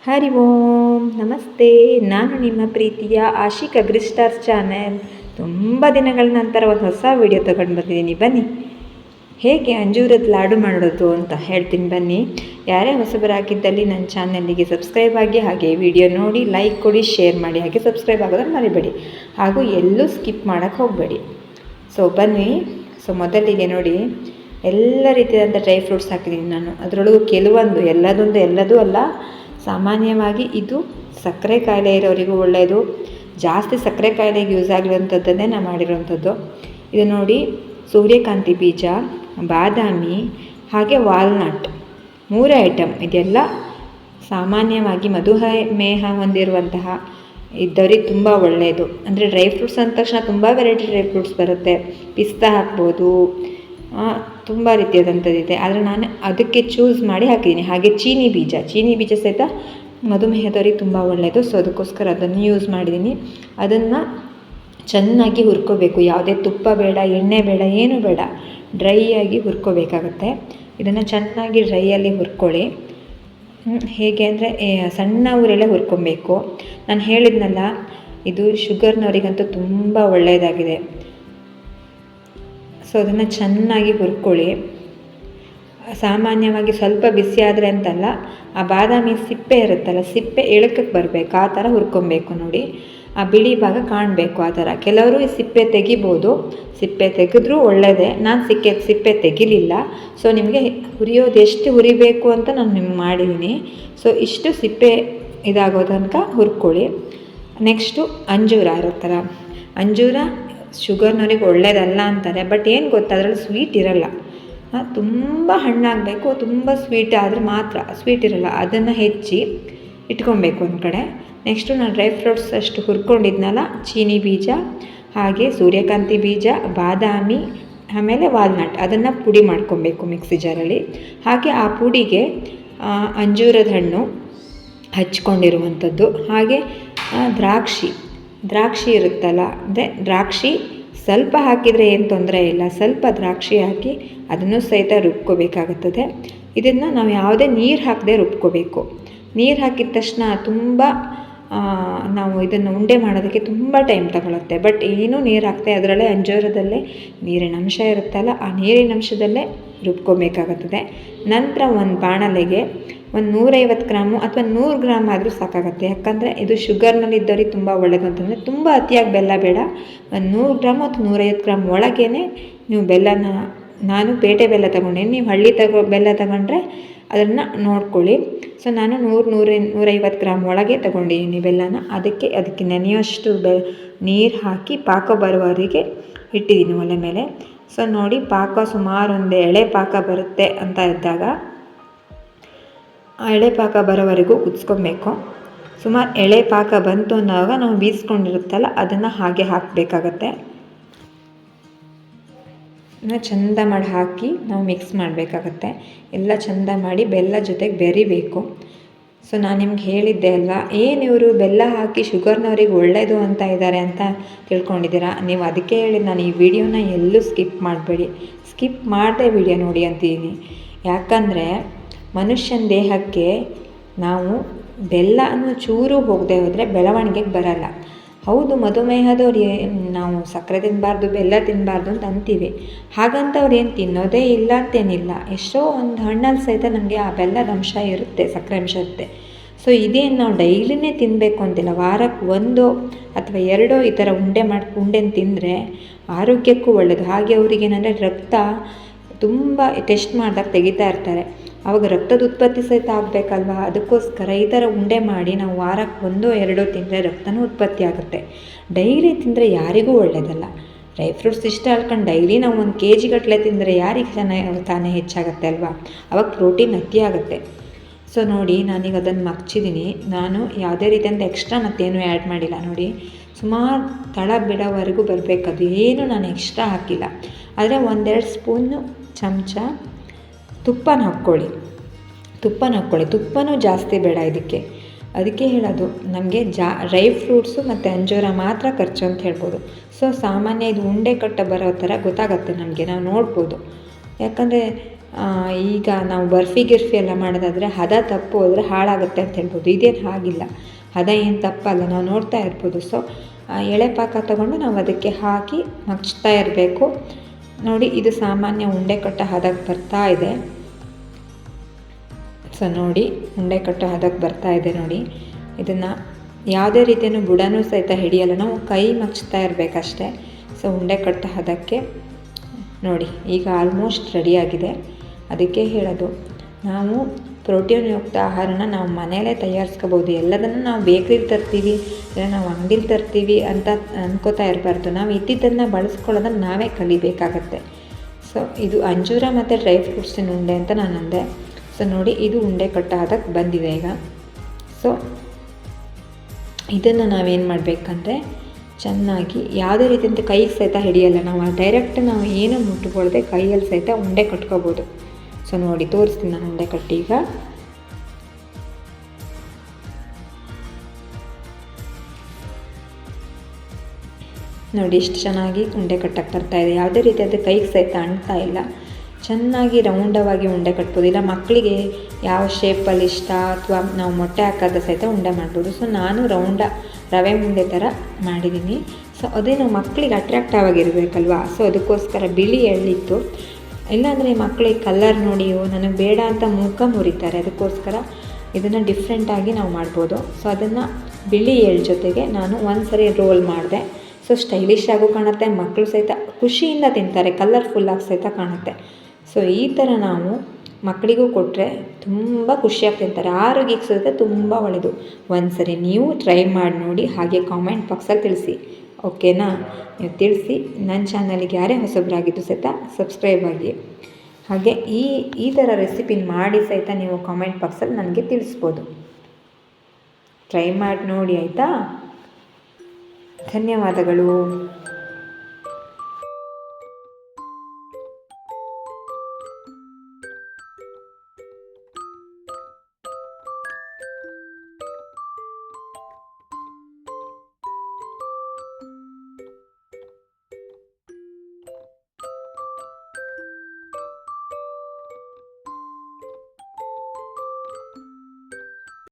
ಹರಿ ಓಂ ನಮಸ್ತೆ. ನಾನು ನಿಮ್ಮ ಪ್ರೀತಿಯ ಆಶಿಕ್ ಅಗ್ರಿಸ್ಟಾರ್ಸ್ ಚಾನೆಲ್. ತುಂಬ ದಿನಗಳ ನಂತರ ಒಂದು ಹೊಸ ವಿಡಿಯೋ ತಗೊಂಡು ಬಂದಿದ್ದೀನಿ. ಬನ್ನಿ, ಹೇಗೆ ಅಂಜೂರದ ಲಾಡು ಮಾಡೋದು ಅಂತ ಹೇಳ್ತೀನಿ. ಬನ್ನಿ, ಯಾರೇ ಹೊಸಬರಾಗಿದ್ದಲ್ಲಿ ನನ್ನ ಚಾನಲ್ಲಿಗೆ ಸಬ್ಸ್ಕ್ರೈಬ್ ಆಗಿ, ಹಾಗೆ ವಿಡಿಯೋ ನೋಡಿ ಲೈಕ್ ಕೊಡಿ, ಶೇರ್ ಮಾಡಿ, ಹಾಗೆ ಸಬ್ಸ್ಕ್ರೈಬ್ ಆಗೋದನ್ನು ಮರಿಬೇಡಿ, ಹಾಗೂ ಎಲ್ಲೂ ಸ್ಕಿಪ್ ಮಾಡೋಕ್ಕೆ ಹೋಗಬೇಡಿ. ಬನ್ನಿ. ಮೊದಲಿಗೆ ನೋಡಿ, ಎಲ್ಲ ರೀತಿಯಾದಂಥ ಡ್ರೈ ಫ್ರೂಟ್ಸ್ ಹಾಕಿದ್ದೀನಿ ನಾನು. ಅದರೊಳಗೂ ಕೆಲವೊಂದು, ಎಲ್ಲದೂ ಅಲ್ಲ, ಸಾಮಾನ್ಯವಾಗಿ ಇದು ಸಕ್ಕರೆ ಕಾಯಿಲೆ ಇರೋರಿಗೂ ಒಳ್ಳೆಯದು. ಜಾಸ್ತಿ ಸಕ್ಕರೆ ಕಾಯಿಲೆಗೆ ಯೂಸ್ ಆಗಿರುವಂಥದ್ದನ್ನೇ ನಾನು ಮಾಡಿರೋವಂಥದ್ದು. ಇದು ನೋಡಿ, ಸೂರ್ಯಕಾಂತಿ ಬೀಜ, ಬಾದಾಮಿ, ಹಾಗೆ ವಾಲ್ನಟ್, 3 ಐಟಮ್. ಇದೆಲ್ಲ ಸಾಮಾನ್ಯವಾಗಿ ಮಧುಮೇಹ ಹೊಂದಿರುವಂತಹ ಇದ್ದವ್ರಿಗೆ ತುಂಬ ಒಳ್ಳೆಯದು. ಅಂದರೆ ಡ್ರೈ ಫ್ರೂಟ್ಸ್ ಅಂದ ತಕ್ಷಣ ತುಂಬ ವೆರೈಟಿ ಡ್ರೈ ಫ್ರೂಟ್ಸ್ ಬರುತ್ತೆ. ಪಿಸ್ತಾ ಹಾಕ್ಬೋದು, ತುಂಬ ರೀತಿಯಾದಂಥದ್ದಿದೆ. ಆದರೆ ನಾನು ಅದಕ್ಕೆ ಚೂಸ್ ಮಾಡಿ ಹಾಕಿದ್ದೀನಿ. ಹಾಗೆ ಚೀನಿ ಬೀಜ ಸಹಿತ ಮಧುಮೇಹದವ್ರಿಗೆ ತುಂಬ ಒಳ್ಳೆಯದು. ಅದಕ್ಕೋಸ್ಕರ ಅದನ್ನು ಯೂಸ್ ಮಾಡಿದ್ದೀನಿ. ಅದನ್ನು ಚೆನ್ನಾಗಿ ಹುರ್ಕೋಬೇಕು. ಯಾವುದೇ ತುಪ್ಪ ಬೇಡ, ಎಣ್ಣೆ ಬೇಡ, ಏನೂ ಬೇಡ, ಡ್ರೈ ಆಗಿ ಹುರ್ಕೋಬೇಕಾಗತ್ತೆ. ಇದನ್ನು ಚೆನ್ನಾಗಿ ಡ್ರೈಯಲ್ಲಿ ಹುರ್ಕೊಳ್ಳಿ. ಹೇಗೆ ಅಂದರೆ ಸಣ್ಣ ಊರಲ್ಲೇ ಹುರ್ಕೊಬೇಕು. ನಾನು ಹೇಳಿದ್ನಲ್ಲ, ಇದು ಶುಗರ್ನವರಿಗಂತೂ ತುಂಬ ಒಳ್ಳೆಯದಾಗಿದೆ. ಅದನ್ನು ಚೆನ್ನಾಗಿ ಹುರ್ಕೊಳ್ಳಿ. ಸಾಮಾನ್ಯವಾಗಿ ಸ್ವಲ್ಪ ಬಿಸಿ ಆದರೆ ಅಂತಲ್ಲ, ಆ ಬಾದಾಮಿ ಸಿಪ್ಪೆ ಇರುತ್ತಲ್ಲ, ಸಿಪ್ಪೆ ಇಳಕಕ್ಕೆ ಬರಬೇಕು, ಆ ಥರ ಹುರ್ಕೊಬೇಕು. ನೋಡಿ, ಆ ಬಿಳಿ ಭಾಗ ಕಾಣಬೇಕು, ಆ ಥರ. ಕೆಲವರು ಈ ಸಿಪ್ಪೆ ತೆಗಿಬೋದು, ಸಿಪ್ಪೆ ತೆಗೆದ್ರೂ ಒಳ್ಳೆಯದೇ. ನಾನು ಸಿಪ್ಪೆ ತೆಗಿಲಿಲ್ಲ. ನಿಮಗೆ ಹುರಿಯೋದು ಎಷ್ಟು ಹುರಿಬೇಕು ಅಂತ ನಾನು ನಿಮ್ಗೆ ಮಾಡಿದ್ದೀನಿ. ಇಷ್ಟು ಸಿಪ್ಪೆ ಇದಾಗೋ ತನಕ ಹುರ್ಕೊಳ್ಳಿ. ನೆಕ್ಸ್ಟು ಅಂಜೂರ ಇರುತ್ತಲ್ಲ, ಅಂಜೂರ ಶುಗರ್ನವ್ರಿಗೆ ಒಳ್ಳೇದಲ್ಲ ಅಂತಾರೆ. ಬಟ್ ಏನು ಗೊತ್ತಾ, ಅದರಲ್ಲಿ ಸ್ವೀಟ್ ಇರಲ್ಲ. ತುಂಬ ಹಣ್ಣಾಗಬೇಕು, ತುಂಬ ಸ್ವೀಟ್ ಆದರೆ ಮಾತ್ರ, ಸ್ವೀಟ್ ಇರಲ್ಲ. ಅದನ್ನು ಹೆಚ್ಚಿ ಇಟ್ಕೊಬೇಕು ಒಂದು ಕಡೆ. ನೆಕ್ಸ್ಟು ನಾನು ಡ್ರೈ ಫ್ರೂಟ್ಸ್ ಅಷ್ಟು ಹುರ್ಕೊಂಡಿದ್ನಲ್ಲ, ಚೀನಿ ಬೀಜ, ಹಾಗೆ ಸೂರ್ಯಕಾಂತಿ ಬೀಜ, ಬಾದಾಮಿ, ಆಮೇಲೆ ವಾಲ್ನಟ್, ಅದನ್ನು ಪುಡಿ ಮಾಡ್ಕೊಬೇಕು ಮಿಕ್ಸಿ ಜಾರಲ್ಲಿ. ಹಾಗೆ ಆ ಪುಡಿಗೆ ಅಂಜೂರದ ಹಣ್ಣು ಹಚ್ಕೊಂಡಿರುವಂಥದ್ದು, ಹಾಗೆ ದ್ರಾಕ್ಷಿ ಇರುತ್ತಲ್ಲ, ಅಂದರೆ ದ್ರಾಕ್ಷಿ ಸ್ವಲ್ಪ ಹಾಕಿದರೆ ಏನು ತೊಂದರೆ ಇಲ್ಲ. ಸ್ವಲ್ಪ ದ್ರಾಕ್ಷಿ ಹಾಕಿ ಅದನ್ನು ಸಹಿತ ರುಬ್ಕೋಬೇಕಾಗುತ್ತದೆ. ಇದನ್ನು ನಾವು ಯಾವುದೇ ನೀರು ಹಾಕದೆ ರುಬ್ಕೋಬೇಕು. ನೀರು ಹಾಕಿದ ತಕ್ಷಣ ತುಂಬ ನಾವು ಇದನ್ನು ಉಂಡೆ ಮಾಡೋದಕ್ಕೆ ತುಂಬ ಟೈಮ್ ತಗೊಳುತ್ತೆ. ಬಟ್ ಏನೂ ನೀರು ಹಾಕ್ತೆ, ಅದರಲ್ಲೇ ಅಂಜೂರದಲ್ಲೇ ನೀರಿನ ಅಂಶ ಇರುತ್ತಲ್ಲ, ಆ ನೀರಿನ ಅಂಶದಲ್ಲೇ ರುಬ್ಕೋಬೇಕಾಗುತ್ತದೆ. ನಂತರ ಒಂದು ಬಾಣಲೆಗೆ ಒಂದು 150 ಗ್ರಾಮು ಅಥವಾ 100 ಗ್ರಾಮ್ ಆದರೂ ಸಾಕಾಗುತ್ತೆ. ಯಾಕಂದರೆ ಇದು ಶುಗರ್ನಲ್ಲಿ ಇದ್ದವ್ರಿಗೆ ತುಂಬ ಒಳ್ಳೆಯದು ಅಂತಂದರೆ, ತುಂಬ ಅತಿಯಾಗಿ ಬೆಲ್ಲ ಬೇಡ. ಒಂದು 100 ಗ್ರಾಮು ಅಥವಾ 150 ಗ್ರಾಮ್ ಒಳಗೇ ನೀವು ಬೆಲ್ಲನ, ನಾನು ಪೇಟೆ ಬೆಲ್ಲ ತೊಗೊಂಡೆ, ನೀವು ಹಳ್ಳಿ ಬೆಲ್ಲ ತಗೊಂಡ್ರೆ ಅದನ್ನು ನೋಡ್ಕೊಳ್ಳಿ. ನಾನು 100-150 ಗ್ರಾಮ್ ಒಳಗೆ ತೊಗೊಂಡಿದ್ದೀನಿ ಬೆಲ್ಲನ. ಅದಕ್ಕೆ ನೆನೆಯೋಷ್ಟು ನೀರು ಹಾಕಿ ಪಾಕ ಬರುವವರೆಗೆ ಇಟ್ಟಿದ್ದೀನಿ ಒಲೆ ಮೇಲೆ. ನೋಡಿ, ಪಾಕ ಸುಮಾರು ಒಂದು ಎಳೆ ಪಾಕ ಬರುತ್ತೆ ಅಂತ ಇದ್ದಾಗ, ಆ ಎಳೆ ಪಾಕ ಬರೋವರೆಗೂ ಕುದಿಸ್ಕೊಬೇಕು. ಸುಮಾರು ಎಳೆ ಪಾಕ ಬಂತು ಅನ್ನೋವಾಗ ನಾವು ಬೀಸ್ಕೊಂಡಿರುತ್ತಲ್ಲ, ಅದನ್ನು ಹಾಗೆ ಹಾಕಬೇಕಾಗತ್ತೆ. ಚೆಂದ ಮಾಡಿ ಹಾಕಿ ನಾವು ಮಿಕ್ಸ್ ಮಾಡಬೇಕಾಗತ್ತೆ. ಎಲ್ಲ ಚೆಂದ ಮಾಡಿ ಬೆಲ್ಲ ಜೊತೆಗೆ ಬೆರಿಬೇಕು. ನಾನು ನಿಮ್ಗೆ ಹೇಳಿದ್ದೆ ಅಲ್ವಾ, ಏನು ಇವರು ಬೆಲ್ಲ ಹಾಕಿ ಶುಗರ್ನವ್ರಿಗೆ ಒಳ್ಳೆಯದು ಅಂತ ಇದ್ದಾರೆ ಅಂತ ತಿಳ್ಕೊಂಡಿದ್ದೀರಾ ನೀವು. ಅದಕ್ಕೆ ಹೇಳಿದ್ದು ನಾನು ಈ ವಿಡಿಯೋನ ಎಲ್ಲೂ ಸ್ಕಿಪ್ ಮಾಡಬೇಡಿ, ಸ್ಕಿಪ್ ಮಾಡದೆ ವಿಡಿಯೋ ನೋಡಿ ಅಂತಿದ್ದೀನಿ. ಯಾಕಂದರೆ ಮನುಷ್ಯನ ದೇಹಕ್ಕೆ ನಾವು ಬೆಲ್ಲ ಅನ್ನೋ ಚೂರು ಹೋಗದೆ ಹೋದರೆ ಬೆಳವಣಿಗೆಗೆ ಬರಲ್ಲ. ಹೌದು, ಮಧುಮೇಹದವ್ರು ನಾವು ಸಕ್ಕರೆ ತಿನ್ನಬಾರ್ದು, ಬೆಲ್ಲ ತಿನ್ನಬಾರ್ದು ಅಂತ ಅಂತೀವಿ. ಹಾಗಂತ ಅವ್ರು ಏನು ತಿನ್ನೋದೇ ಇಲ್ಲ ಅಂತೇನಿಲ್ಲ. ಎಷ್ಟೋ ಒಂದು ಹಣ್ಣಲ್ಲಿ ಸಹಿತ ನಮಗೆ ಆ ಬೆಲ್ಲದ ಅಂಶ ಇರುತ್ತೆ, ಸಕ್ಕರೆ ಅಂಶ ಇರುತ್ತೆ. ಇದೇನು ನಾವು ಡೈಲಿನೇ ತಿನ್ನಬೇಕು ಅಂತಿಲ್ಲ. ವಾರಕ್ಕೆ 1 ಅಥವಾ 2 ಈ ಥರ ಉಂಡೆನ ತಿಂದರೆ ಆರೋಗ್ಯಕ್ಕೂ ಒಳ್ಳೆಯದು. ಹಾಗೆ ಅವ್ರಿಗೇನಂದರೆ ರಕ್ತ ತುಂಬ ಟೆಸ್ಟ್ ಮಾಡಿದಾಗ ತೆಗಿತಾ ಇರ್ತಾರೆ, ಆವಾಗ ರಕ್ತದ ಉತ್ಪತ್ತಿ ಸಹಿತ ಆಗಬೇಕಲ್ವ. ಅದಕ್ಕೋಸ್ಕರ ಈ ಥರ ಉಂಡೆ ಮಾಡಿ ನಾವು ವಾರಕ್ಕೆ 1-2 ತಿಂದರೆ ರಕ್ತನೂ ಉತ್ಪತ್ತಿ ಆಗುತ್ತೆ. ಡೈಲಿ ತಿಂದರೆ ಯಾರಿಗೂ ಒಳ್ಳೆಯದಲ್ಲ. ಡ್ರೈ ಫ್ರೂಟ್ಸ್ ಇಷ್ಟ ಅಲ್ಕೊಂಡು ಡೈಲಿ ನಾವು 1 kg ಗಟ್ಟಲೆ ತಿಂದರೆ ಯಾರಿಗೆ ತಾನೇ ಹೆಚ್ಚಾಗುತ್ತೆ ಅಲ್ವಾ. ಆವಾಗ ಪ್ರೋಟೀನ್ ಅತಿ ಆಗುತ್ತೆ. ನೋಡಿ, ನಾನೀಗ ಅದನ್ನು ಮಗ್ಚಿದ್ದೀನಿ. ನಾನು ಯಾವುದೇ ರೀತಿಯಂತ ಎಕ್ಸ್ಟ್ರಾ ಮತ್ತೇನು ಆ್ಯಡ್ ಮಾಡಿಲ್ಲ. ನೋಡಿ, ಸುಮಾರು ತಳ ಬಿಡೋವರೆಗೂ ಬರಬೇಕು. ಅದು ಏನು ನಾನು ಎಕ್ಸ್ಟ್ರಾ ಹಾಕಿಲ್ಲ. ಆದರೆ 1-2 ಸ್ಪೂನು ಚಮಚ ತುಪ್ಪನ ಹಾಕ್ಕೊಳ್ಳಿ. ತುಪ್ಪನೂ ಜಾಸ್ತಿ ಬೇಡ ಅದಕ್ಕೆ ಹೇಳೋದು, ನಮಗೆ ಡ್ರೈ ಫ್ರೂಟ್ಸು ಮತ್ತು ಅಂಜೂರ ಮಾತ್ರ ಖರ್ಚು ಅಂತ ಹೇಳ್ಬೋದು. ಸಾಮಾನ್ಯ ಇದು ಉಂಡೆ ಕಟ್ಟ ಬರೋ ಥರ ಗೊತ್ತಾಗುತ್ತೆ ನಮಗೆ, ನಾವು ನೋಡ್ಬೋದು. ಯಾಕಂದರೆ ಈಗ ನಾವು ಬರ್ಫಿ ಗಿರ್ಫಿ ಎಲ್ಲ ಮಾಡೋದಾದರೆ ಹದ ತಪ್ಪು ಹೋದರೆ ಹಾಳಾಗುತ್ತೆ ಅಂತ ಹೇಳ್ಬೋದು. ಇದೇನು ಹಾಗಿಲ್ಲ, ಹದ ಏನು ತಪ್ಪಲ್ಲ, ನಾವು ನೋಡ್ತಾ ಇರ್ಬೋದು. ಸೊ ಎಳೆ ಪಾಕ ತಗೊಂಡು ನಾವು ಅದಕ್ಕೆ ಹಾಕಿ ಮಗ್ಚ್ತಾ ಇರಬೇಕು. ನೋಡಿ, ಇದು ಸಾಮಾನ್ಯ ಉಂಡೆ ಕಟ್ಟೋ ಹದಕ್ಕೆ ಬರ್ತಾ ಇದೆ. ಸೊ ನೋಡಿ, ಉಂಡೆ ಕಟ್ಟೋ ಹದಕ್ಕೆ ಬರ್ತಾ ಇದೆ ನೋಡಿ. ಇದನ್ನು ಯಾವುದೇ ರೀತಿಯೂ ಬುಡನೂ ಸಹಿತ ಹಿಡಿಯಲ್ಲ, ನಾವು ಕೈ ಮಗ್ಚ್ತಾ ಇರಬೇಕಷ್ಟೆ. ಸೊ ಉಂಡೆ ಕಟ್ಟೋ ಹದಕ್ಕೆ ನೋಡಿ, ಈಗ ಆಲ್ಮೋಸ್ಟ್ ರೆಡಿಯಾಗಿದೆ. ಅದಕ್ಕೆ ಹೇಳೋದು, ನಾವು ಪ್ರೋಟೀನ್ಯುಕ್ತ ಆಹಾರನ ನಾವು ಮನೆಯಲ್ಲೇ ತಯಾರಿಸ್ಕೋಬೋದು. ಎಲ್ಲದನ್ನು ನಾವು ಬೇಕ್ರಿಗೆ ತರ್ತೀವಿ, ಇಲ್ಲ ನಾವು ಅಂಗಡಿಲಿ ತರ್ತೀವಿ ಅಂತ ಅನ್ಕೋತಾ ಇರಬಾರ್ದು. ನಾವು ಇದ್ದಿದ್ದನ್ನು ಬಳಸ್ಕೊಳ್ಳೋದನ್ನು ನಾವೇ ಕಲಿಬೇಕಾಗತ್ತೆ. ಸೊ ಇದು ಅಂಜೂರ ಮತ್ತು ಡ್ರೈ ಫ್ರೂಟ್ಸಿನ ಉಂಡೆ ಅಂತ ನಾನು ಅಂದೆ. ಸೊ ನೋಡಿ, ಇದು ಉಂಡೆ ಕಟ್ಟೋ ಹದಕ್ಕೆ ಬಂದಿದೆ ಈಗ. ಸೊ ಇದನ್ನು ನಾವೇನು ಮಾಡಬೇಕಂದ್ರೆ ಚೆನ್ನಾಗಿ ಯಾವುದೇ ರೀತಿಯಂತ ಕೈಗೆ ಸಹಿತ ಹಿಡಿಯಲ್ಲ, ನಾವು ಡೈರೆಕ್ಟ್ ನಾವು ಏನು ಮುಟ್ಕೊಳ್ದೆ ಕೈಯಲ್ಲಿ ಸಹಿತ ಉಂಡೆ ಕಟ್ಕೋಬೋದು. ಸೊ ನೋಡಿ, ತೋರಿಸ್ತೀನಿ ನಾನು ಉಂಡೆ ಕಟ್ಟಿ. ಈಗ ನೋಡಿ, ಇಷ್ಟು ಚೆನ್ನಾಗಿ ಉಂಡೆ ಕಟ್ಟಕ್ಕೆ ಬರ್ತಾಯಿದೆ. ಯಾವುದೇ ರೀತಿಯಾದ ಕೈಗೆ ಸಹಿತ ಅಂಟ್ತಾ ಇಲ್ಲ. ಚೆನ್ನಾಗಿ ರೌಂಡವಾಗಿ ಉಂಡೆ ಕಟ್ಬೋದು. ಇಲ್ಲ ಮಕ್ಕಳಿಗೆ ಯಾವ ಶೇಪಲ್ಲಿ ಇಷ್ಟ ಅಥವಾ ನಾವು ಮೊಟ್ಟೆ ಹಾಕೋದು ಸಹಿತ ಉಂಡೆ ಮಾಡ್ಬೋದು. ಸೊ ನಾನು ರವೆ ಉಂಡೆ ಥರ ಮಾಡಿದ್ದೀನಿ. ಸೊ ಅದೇ ನಾವು ಮಕ್ಕಳಿಗೆ ಅಟ್ರಾಕ್ಟ್ ಆಗಿರಬೇಕಲ್ವಾ. ಸೊ ಅದಕ್ಕೋಸ್ಕರ ಬಿಳಿ ಎಳ್ಳಿತ್ತು. ಇಲ್ಲಾಂದರೆ ಮಕ್ಕಳಿಗೆ ಕಲರ್ ನೋಡಿ ನನಗೆ ಬೇಡ ಅಂತ ಮುಖ ಮುರಿತಾರೆ. ಅದಕ್ಕೋಸ್ಕರ ಇದನ್ನು ಡಿಫ್ರೆಂಟಾಗಿ ನಾವು ಮಾಡ್ಬೋದು. ಸೊ ಅದನ್ನು ಬಿಳಿ ಎಳ್ಳು ಜೊತೆಗೆ ನಾನು ಒಂದು ಸರಿ ರೋಲ್ ಮಾಡಿದೆ. ಸೊ ಸ್ಟೈಲಿಶ್ ಆಗು ಕಾಣುತ್ತೆ, ಮಕ್ಕಳು ಸಹಿತ ಖುಷಿಯಿಂದ ತಿಂತಾರೆ, ಕಲರ್ಫುಲ್ಲಾಗಿ ಸಹಿತ ಕಾಣುತ್ತೆ. ಸೊ ಈ ಥರ ನಾವು ಮಕ್ಕಳಿಗೂ ಕೊಟ್ಟರೆ ತುಂಬ ಖುಷಿಯಾಗಿ ತಿಂತಾರೆ. ಆರೋಗ್ಯಕ್ಕೆ ಸಹಿತ ತುಂಬ ಒಳ್ಳೆಯದು. ಒಂದು ಸರಿ ನೀವು ಟ್ರೈ ಮಾಡಿ ನೋಡಿ, ಹಾಗೆ ಕಾಮೆಂಟ್ ಬಾಕ್ಸಲ್ಲಿ ತಿಳಿಸಿ. ಓಕೆನಾ? ನೀವು ತಿಳಿಸಿ. ನನ್ನ ಚಾನಲ್ಗೆ ಯಾರೇ ಹೊಸಬರಾಗಿದ್ದು ಸಹಿತ ಸಬ್ಸ್ಕ್ರೈಬ್ ಆಗಿ. ಹಾಗೆ ಈ ಥರ ರೆಸಿಪಿನ ಮಾಡಿ ಸಹಿತ ನೀವು ಕಾಮೆಂಟ್ ಬಾಕ್ಸಲ್ಲಿ ನನಗೆ ತಿಳಿಸ್ಬೋದು. ಟ್ರೈ ಮಾಡಿ ನೋಡಿ, ಆಯಿತಾ? ಧನ್ಯವಾದಗಳು.